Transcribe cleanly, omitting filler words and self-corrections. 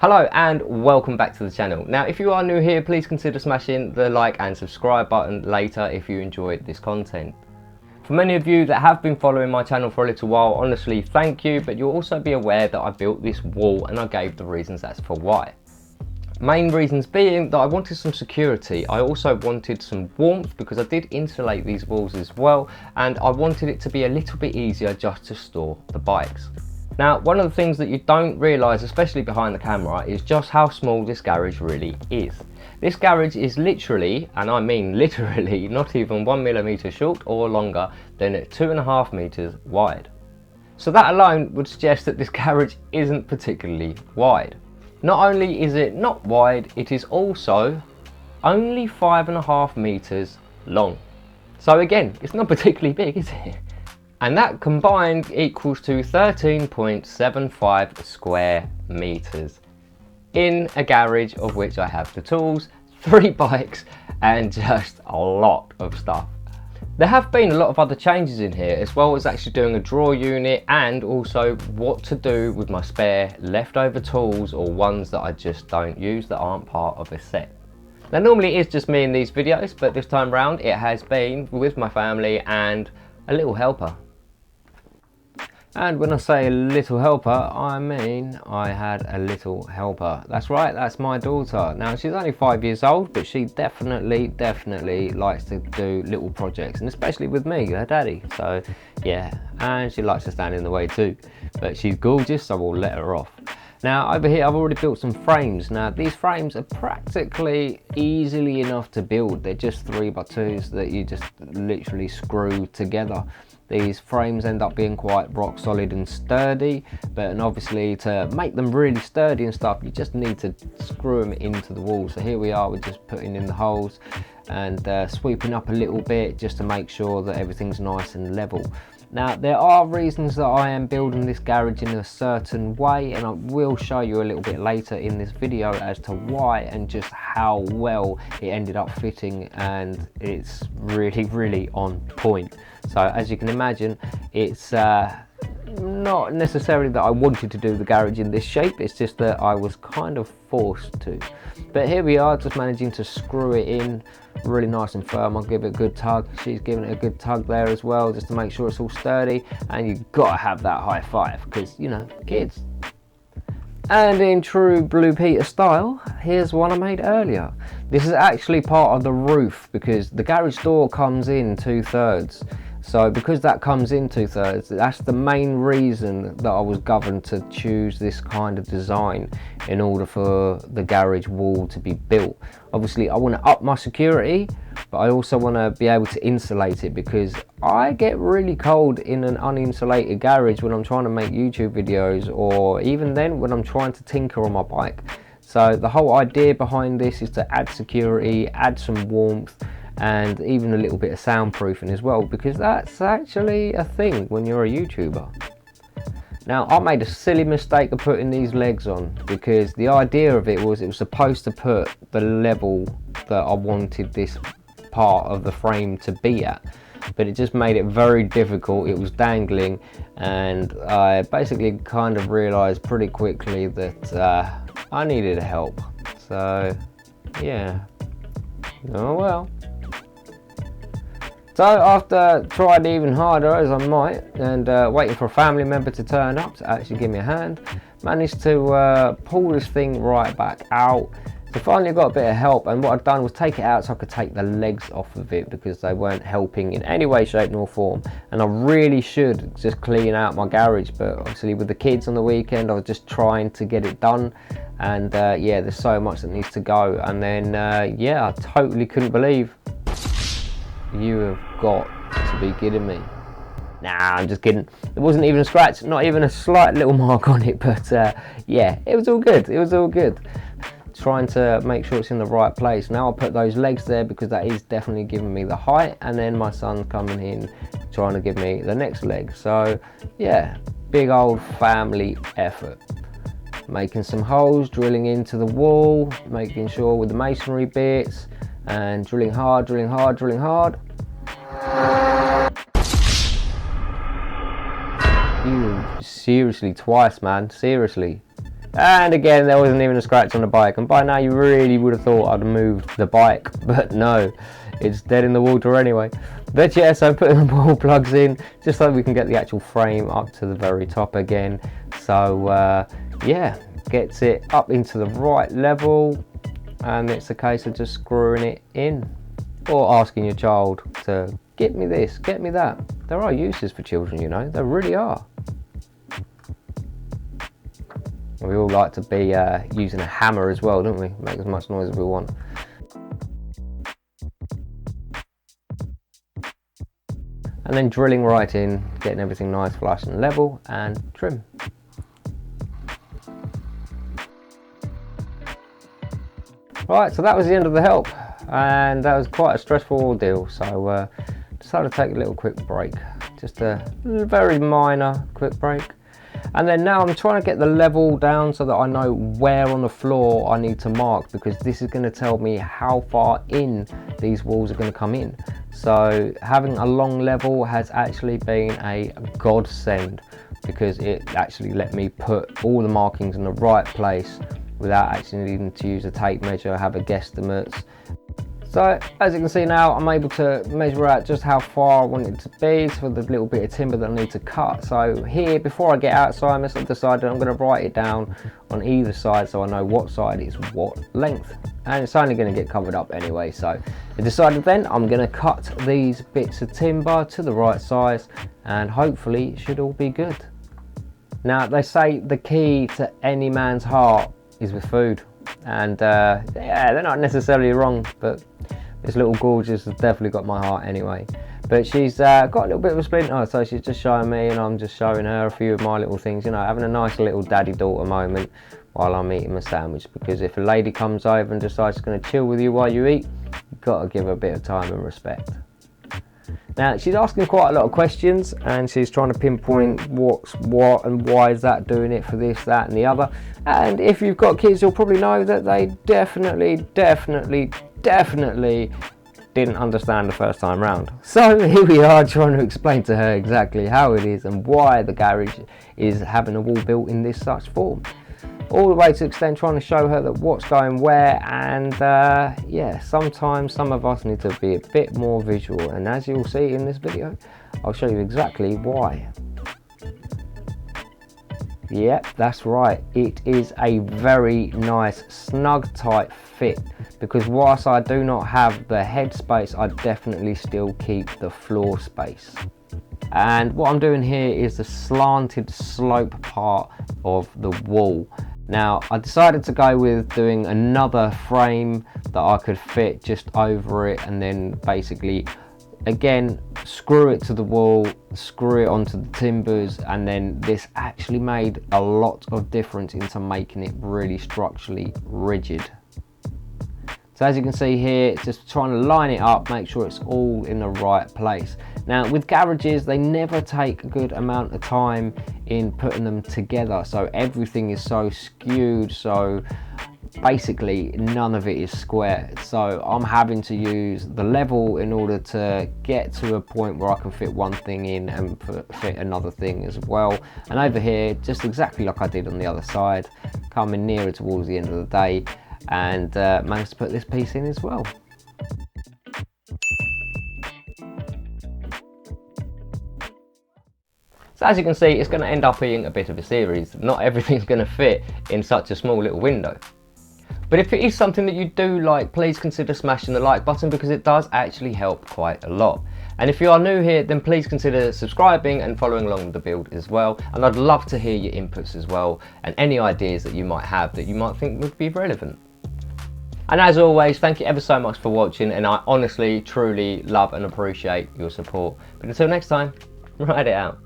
Hello and welcome back to the channel. Now if you are new here, please consider smashing the like and subscribe button later if you enjoyed this content. For many of you that have been following my channel for a little while, honestly thank you, but you'll also be aware that I built this wall and I gave the reasons as for why. Main reasons being that I wanted some security. I also wanted some warmth because I did insulate these walls as well, and I wanted it to be a little bit easier just to store the bikes. Now, one of the things that you don't realise, especially behind the camera, is just how small this garage really is. This garage is literally, and I mean literally, not even 1 millimetre short or longer than 2.5 metres wide. So that alone would suggest that this garage isn't particularly wide. Not only is it not wide, it is also only 5.5 metres long. So again, it's not particularly big, is it? And that combined equals to 13.75 square meters in a garage of which I have the tools, 3 bikes and just a lot of stuff. There have been a lot of other changes in here, as well as actually doing a drawer unit and also what to do with my spare leftover tools or ones that I just don't use that aren't part of a set. Now normally it is just me in these videos, but this time round it has been with my family and a little helper. And when I say a little helper, I mean I had a little helper. That's right, that's my daughter. Now she's only 5 years old, but she definitely likes to do little projects, and especially with me, her daddy. So yeah, and she likes to stand in the way too. But she's gorgeous, so we'll let her off. Now over here I've already built some frames. Now these frames are practically easily enough to build. They're just 3x2s that you just literally screw together. These frames end up being quite rock solid and sturdy, and obviously to make them really sturdy and stuff, you just need to screw them into the wall. So here we are, we're just putting in the holes and sweeping up a little bit just to make sure that everything's nice and level. Now there are reasons that I am building this garage in a certain way, and I will show you a little bit later in this video as to why and just how well it ended up fitting, and it's really on point. So as you can imagine, it's not necessarily that I wanted to do the garage in this shape, it's just that I was kind of forced to. But here we are, just managing to screw it in really nice and firm. I'll give it a good tug. She's giving it a good tug there as well, just to make sure it's all sturdy. And you've got to have that high five because, you know, kids. And in true Blue Peter style, here's one I made earlier. This is actually part of the roof because the garage door comes in 2/3. So because that comes in 2/3, that's the main reason that I was governed to choose this kind of design in order for the garage wall to be built. Obviously I want to up my security, but I also want to be able to insulate it because I get really cold in an uninsulated garage when I'm trying to make YouTube videos, or even then when I'm trying to tinker on my bike. So the whole idea behind this is to add security, add some warmth, and even a little bit of soundproofing as well, because that's actually a thing when you're a YouTuber. Now I made a silly mistake of putting these legs on because the idea of it was supposed to put the level that I wanted this part of the frame to be at, but it just made it very difficult. It was dangling, and I basically kind of realized pretty quickly that I needed help. So yeah, oh well. So after trying even harder as I might and waiting for a family member to turn up to actually give me a hand, managed to pull this thing right back out. So finally got a bit of help, and what I'd done was take it out so I could take the legs off of it because they weren't helping in any way, shape nor form. And I really should just clean out my garage, but obviously with the kids on the weekend I was just trying to get it done, and yeah, there's so much that needs to go. And then yeah, I totally couldn't believe. You have got to be kidding me. Nah, I'm just kidding. There wasn't even a scratch, not even a slight little mark on it, but yeah, it was all good. It was all good. Trying to make sure it's in the right place. Now I'll put those legs there because that is definitely giving me the height, and then my son's coming in trying to give me the next leg. So yeah, big old family effort. Making some holes, drilling into the wall, making sure with the masonry bits, and drilling hard. You seriously, twice man, seriously. And again, there wasn't even a scratch on the bike, and by now you really would have thought I'd moved the bike, but no, it's dead in the water anyway. But yeah, so putting the wall plugs in just so we can get the actual frame up to the very top again. So yeah, gets it up into the right level, and it's a case of just screwing it in, or asking your child to get me this, get me that. There are uses for children, you know, there really are. We all like to be using a hammer as well, don't we? Make as much noise as we want. And then drilling right in, getting everything nice, flush and level, and trim. Right, so that was the end of the help, and that was quite a stressful ordeal, so decided to take a little quick break, just a very minor quick break. And then now I'm trying to get the level down so that I know where on the floor I need to mark, because this is going to tell me how far in these walls are going to come in. So having a long level has actually been a godsend, because it actually let me put all the markings in the right place without actually needing to use a tape measure, have a guesstimate. So as you can see now, I'm able to measure out just how far I want it to be for the little bit of timber that I need to cut. So here, before I get outside, I've decided I'm going to write it down on either side so I know what side is what length. And it's only going to get covered up anyway, so I decided then I'm going to cut these bits of timber to the right size, and hopefully it should all be good. Now they say the key to any man's heart is with food, and yeah, they're not necessarily wrong, but this little gorgeous has definitely got my heart anyway. But she's got a little bit of a splinter, so she's just showing me and I'm just showing her a few of my little things, you know, having a nice little daddy-daughter moment while I'm eating my sandwich, because if a lady comes over and decides she's going to chill with you while you eat, you've got to give her a bit of time and respect. Now she's asking quite a lot of questions, and she's trying to pinpoint what's what and why is that doing it for this, that and the other. And if you've got kids, you'll probably know that they definitely didn't understand the first time round. So here we are trying to explain to her exactly how it is and why the garage is having a wall built in this such form. All the way to the extent trying to show her that what's going where, and yeah, sometimes some of us need to be a bit more visual, and as you'll see in this video, I'll show you exactly why. Yep, that's right, it is a very nice snug tight fit, because whilst I do not have the head space, I definitely still keep the floor space. And what I'm doing here is the slanted slope part of the wall. Now I decided to go with doing another frame that I could fit just over it, and then basically again screw it to the wall, screw it onto the timbers, and then this actually made a lot of difference into making it really structurally rigid. So as you can see here, it's just trying to line it up, make sure it's all in the right place. Now with garages, they never take a good amount of time in putting them together, so everything is so skewed, so basically none of it is square. So I'm having to use the level in order to get to a point where I can fit one thing in and fit another thing as well. And over here, just exactly like I did on the other side, coming nearer towards the end of the day, and managed to put this piece in as well. So as you can see, it's going to end up being a bit of a series. Not everything's going to fit in such a small little window. But if it is something that you do like, please consider smashing the like button, because it does actually help quite a lot. And if you are new here, then please consider subscribing and following along with the build as well. And I'd love to hear your inputs as well, and any ideas that you might have that you might think would be relevant. And as always, thank you ever so much for watching, and I honestly, truly love and appreciate your support. But until next time, ride it out.